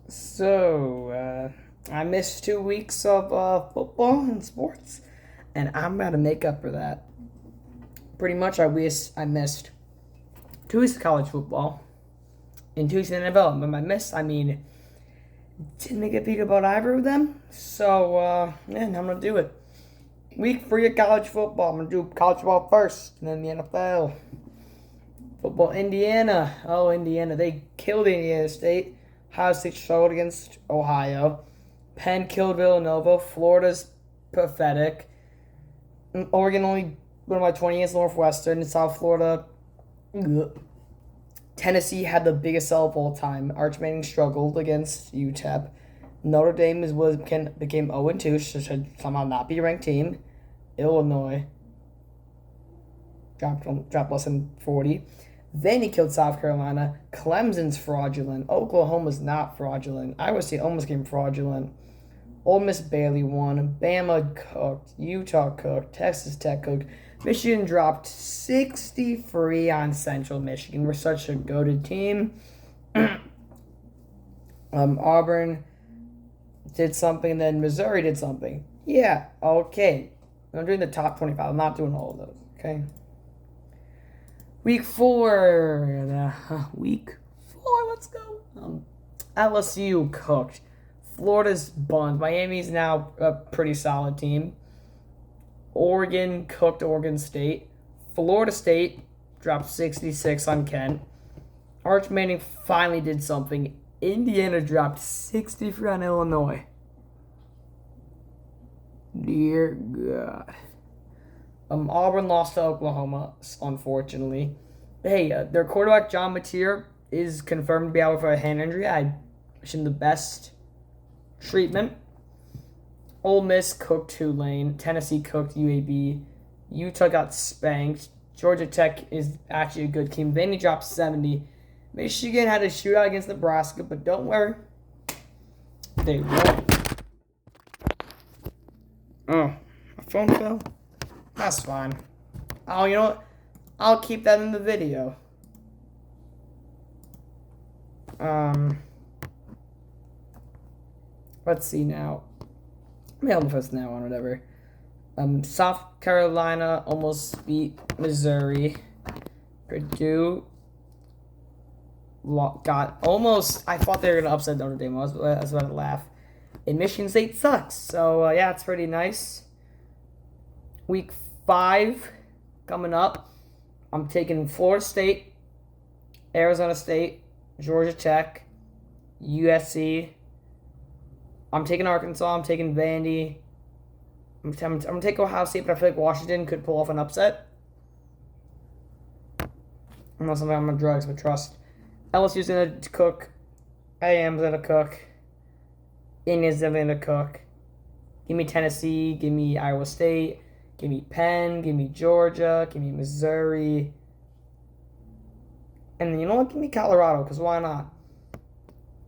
I missed 2 weeks of football and sports, and I'm about to make up for that. Pretty much, I missed 2 weeks of college football and 2 weeks of NFL. And by I mean didn't get beat about either of them. Yeah, I'm gonna do it. Week 3 of college football. I'm gonna do college football first, and then the NFL. Football, Indiana. Oh, Indiana. They killed Indiana State. Ohio State struggled against Ohio. Penn killed Villanova. Florida's pathetic. Oregon only won by 20 against Northwestern. And South Florida. Ugh. Tennessee had the biggest sell of all time. Arch Manning struggled against UTEP. Notre Dame became 0-2, so should somehow not be a ranked team. Illinois dropped less than 40. Then he killed South Carolina. Clemson's fraudulent. Oklahoma's not fraudulent. Iowa State almost came fraudulent. Ole Miss barely won. Bama cooked. Utah cooked. Texas Tech cooked. Michigan dropped 63 on Central Michigan. We're such a goated team. Auburn did something, then Missouri did something. Yeah, okay. I'm doing the top 25. I'm not doing all of those, okay? Week 4. Week 4, let's go. LSU cooked. Florida's bunned. Miami's now a pretty solid team. Oregon cooked Oregon State. Florida State dropped 66 on Kent. Arch Manning finally did something. Indiana dropped 63 on Illinois. Dear God. Auburn lost to Oklahoma, unfortunately. Hey, their quarterback, John Mateer, is confirmed to be out for a hand injury. I wish him the best treatment. Ole Miss cooked Tulane. Tennessee cooked UAB. Utah got spanked. Georgia Tech is actually a good team. Vandy dropped 70. Michigan had a shootout against Nebraska, but don't worry. They won. Oh, my phone fell? That's fine. Oh, you know what? I'll keep that in the video. Let's see now. Mail first now on whatever. South Carolina almost beat Missouri. Purdue got almost. I thought they were gonna upset Notre Dame. I was about to laugh. And Michigan State sucks. So yeah, it's pretty nice. Week 5 coming up. I'm taking Florida State, Arizona State, Georgia Tech, USC. I'm taking Arkansas. I'm taking Vandy. I'm going to take Ohio State, but I feel like Washington could pull off an upset. Unless I'm on drugs, but trust. LSU's going to cook. A&M's going to cook. Indiana's definitely going to cook. Give me Tennessee. Give me Iowa State. Give me Penn. Give me Georgia. Give me Missouri. And then, you know what? Give me Colorado, because why not?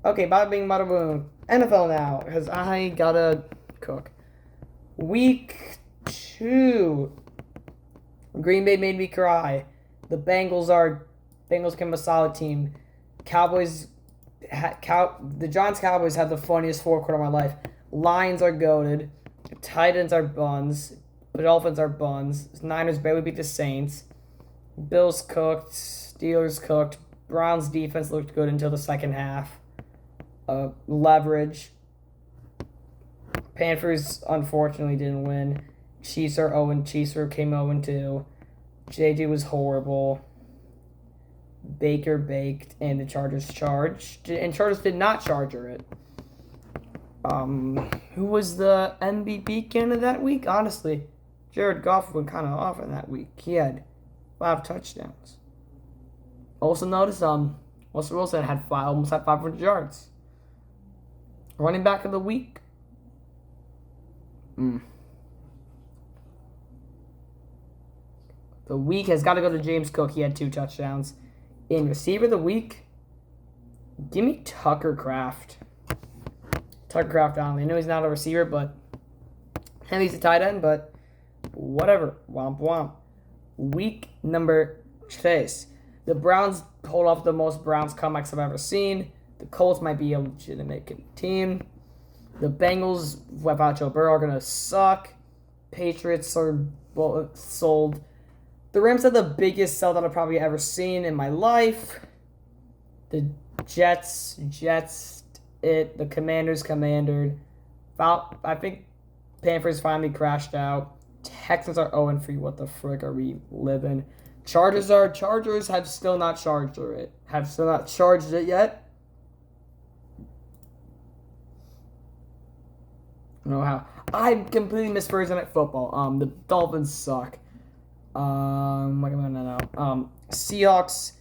Okay, bada bing, bada boom. NFL now, because I gotta cook. Week 2. Green Bay made me cry. The Bengals became a solid team. The Giants Cowboys had the funniest fourth quarter of my life. Lions are goated. Titans are buns. The Dolphins are buns. Niners barely beat the Saints. Bills cooked. Steelers cooked. Browns defense looked good until the second half. Leverage. Panthers unfortunately didn't win. Chiefs came 0-2. JJ was horrible. Baker baked, and the Chargers charged, and Chargers did not charger it. Who was the MVP candidate that week? Honestly, Jared Goff went kind of off in that week. He had 5 touchdowns. Also notice, Russell Wilson almost had 500 yards. Running back of the week. The week has got to go to James Cook. He had 2 touchdowns. In receiver of the week, give me Tucker Kraft. Tucker Kraft, I know he's not a receiver, but and he's a tight end, but whatever. Womp womp. Week number 6. The Browns pulled off the most Browns comebacks I've ever seen. The Colts might be a legitimate team. The Bengals, without Joe Burrow, are going to suck. Patriots are, sold. The Rams had the biggest sell that I've probably ever seen in my life. The Jets, the Commanders. I think Panthers finally crashed out. Texans are 0-3. What the frick are we living? Chargers have still not charged it. Yet. I don't know how. I completely missed Thursday Night Football. The Dolphins suck. Seahawks.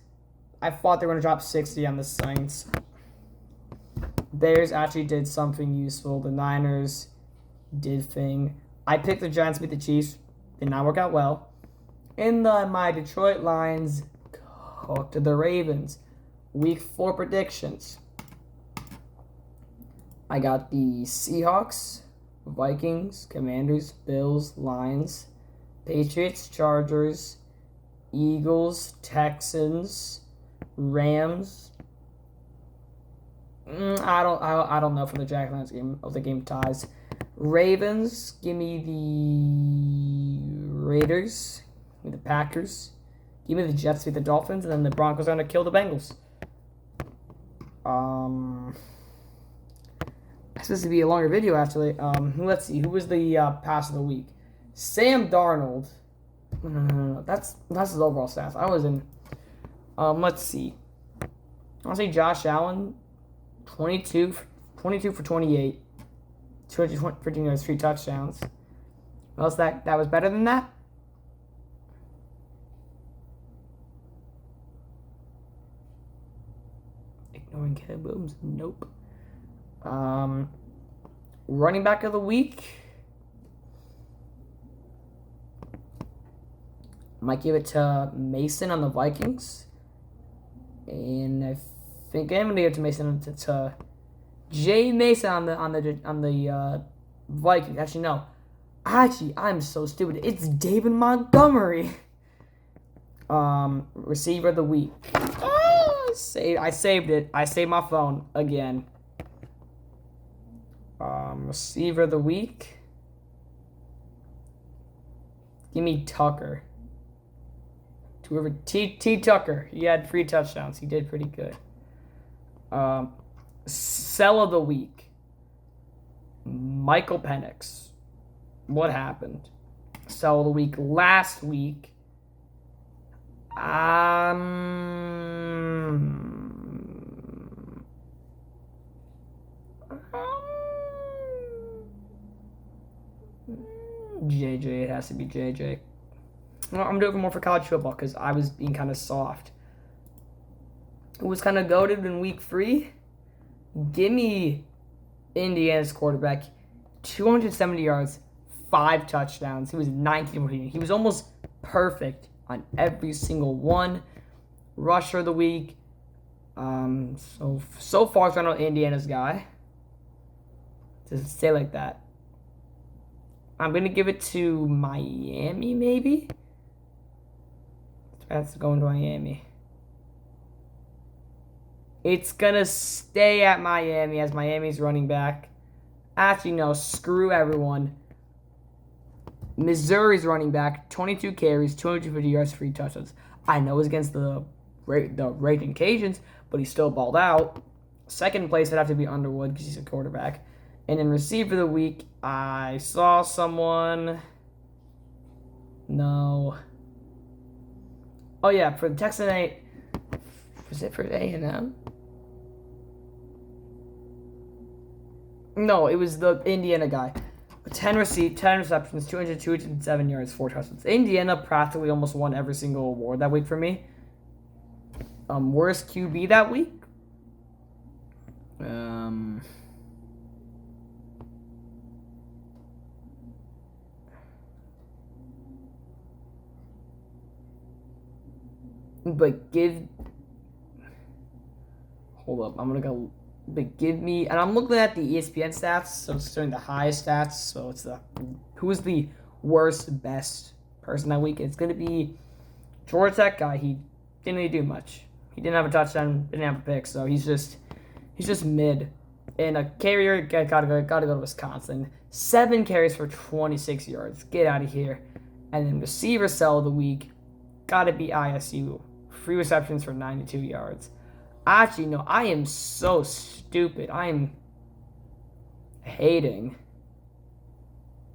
I thought they were going to drop 60 on the Saints. Bears actually did something useful. The Niners did thing. I picked the Giants to beat the Chiefs. Did not work out well. My Detroit Lions cooked the Ravens. Week 4 predictions. I got the Seahawks, Vikings, Commanders, Bills, Lions, Patriots, Chargers, Eagles, Texans, Rams. I don't know for the Jack-Lions game of the game ties. Ravens, give me the Raiders, give me the Packers, give me the Jets, with the Dolphins, and then the Broncos are going to kill the Bengals. This is to be a longer video, actually. Let's see. Who was the pass of the week? Sam Darnold. No. That's his overall stats. I was in. Let's see. I'll say Josh Allen, 22 for 28, 215 yards, 3 touchdowns. What else that was better than that? Ignoring Caleb Williams? Nope. Running back of the week. Might give it to Mason on the Vikings. And I think I'm gonna give it to Mason to Jay Mason on the Vikings. Actually, no. I'm so stupid. It's David Montgomery. Receiver of the week. I saved it. I saved my phone again. Receiver of the week. Give me Tucker. T. Tucker. He had 3 touchdowns. He did pretty good. Sell of the week. Michael Penix. What happened? Sell of the week last week. JJ. It has to be JJ. Well, I'm doing more for college football because I was being kind of soft. Who was kind of goated in week 3? Give me Indiana's quarterback. 270 yards, 5 touchdowns. He was 19. He was almost perfect on every single one. Rusher of the week. So far, it's not Indiana's guy. To say like that. I'm going to give it to Miami, maybe? That's going to Miami. It's going to stay at Miami as Miami's running back. Actually, no. Screw everyone. Missouri's running back, 22 carries, 250 yards, 3 touchdowns. I know it's against the Raging Cajuns, but he still balled out. Second place would have to be Underwood because he's a quarterback. And in receiver of the week, I saw someone. No. Oh yeah, for the Texan A. Was it for A&M? No, it was the Indiana guy. 10 receptions, 207 yards, 4 touchdowns. Indiana practically almost won every single award that week for me. Worst QB that week? Hold up, I'm gonna go. But give me, and I'm looking at the ESPN stats, so it's showing the highest stats. So it's who's the worst, best person that week? It's gonna be Georgia Tech guy. He didn't really do much. He didn't have a touchdown, didn't have a pick, so he's just He's just mid. And a carrier, gotta go to Wisconsin. 7 carries for 26 yards. Get out of here. And then receiver sell of the week, gotta be ISU. 3 receptions for 92 yards. Actually, no, I am so stupid. I am hating.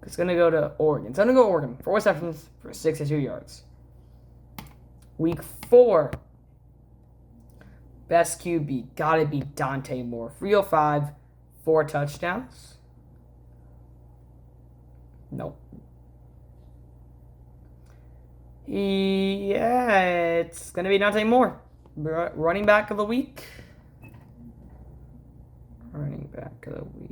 It's gonna go to Oregon. It's gonna go Oregon. 4 receptions for 62 yards. Week 4. Best QB, gotta be Dante Moore. 305, 4 touchdowns. Nope. Yeah, it's gonna be Dante Moore. Running back of the week. Running back of the week.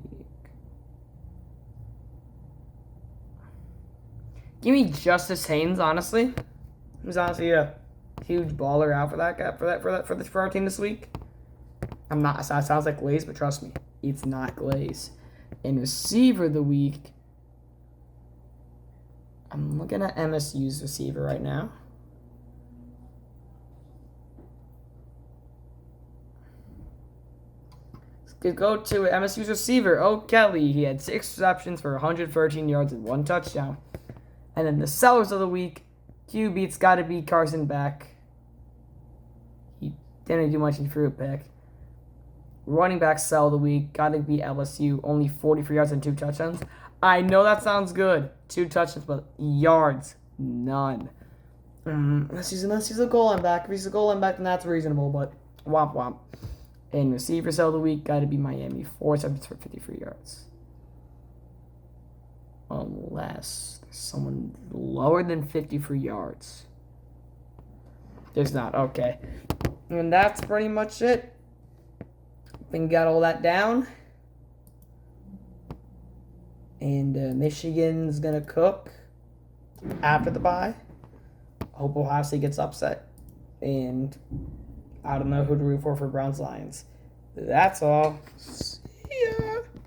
Give me Justice Haynes, honestly. He's honestly a huge baller out for that guy, for our team this week. I'm not. It sounds like Glaze, but trust me, it's not Glaze. And receiver of the week, I'm looking at MSU's receiver right now. Let's go to MSU's receiver, O'Kelly. He had 6 receptions for 113 yards and 1 touchdown. And then the sellers of the week, QB's got to be Carson Beck. He didn't do much. He threw a pick. Running back sell of the week, got to be LSU. Only 43 yards and 2 touchdowns. I know that sounds good. 2 touchdowns, but yards, none. Unless he's a goal line back. If he's a goal line back, then that's reasonable, but womp womp. And receiver sell of the week, got to be Miami. 4 receptions for 53 yards. Unless someone lower than 53 yards. There's not. Okay. And that's pretty much it. I think we got all that down. And Michigan's going to cook after the bye. I hope Ohio State gets upset. And I don't know who to root for Browns Lions. That's all.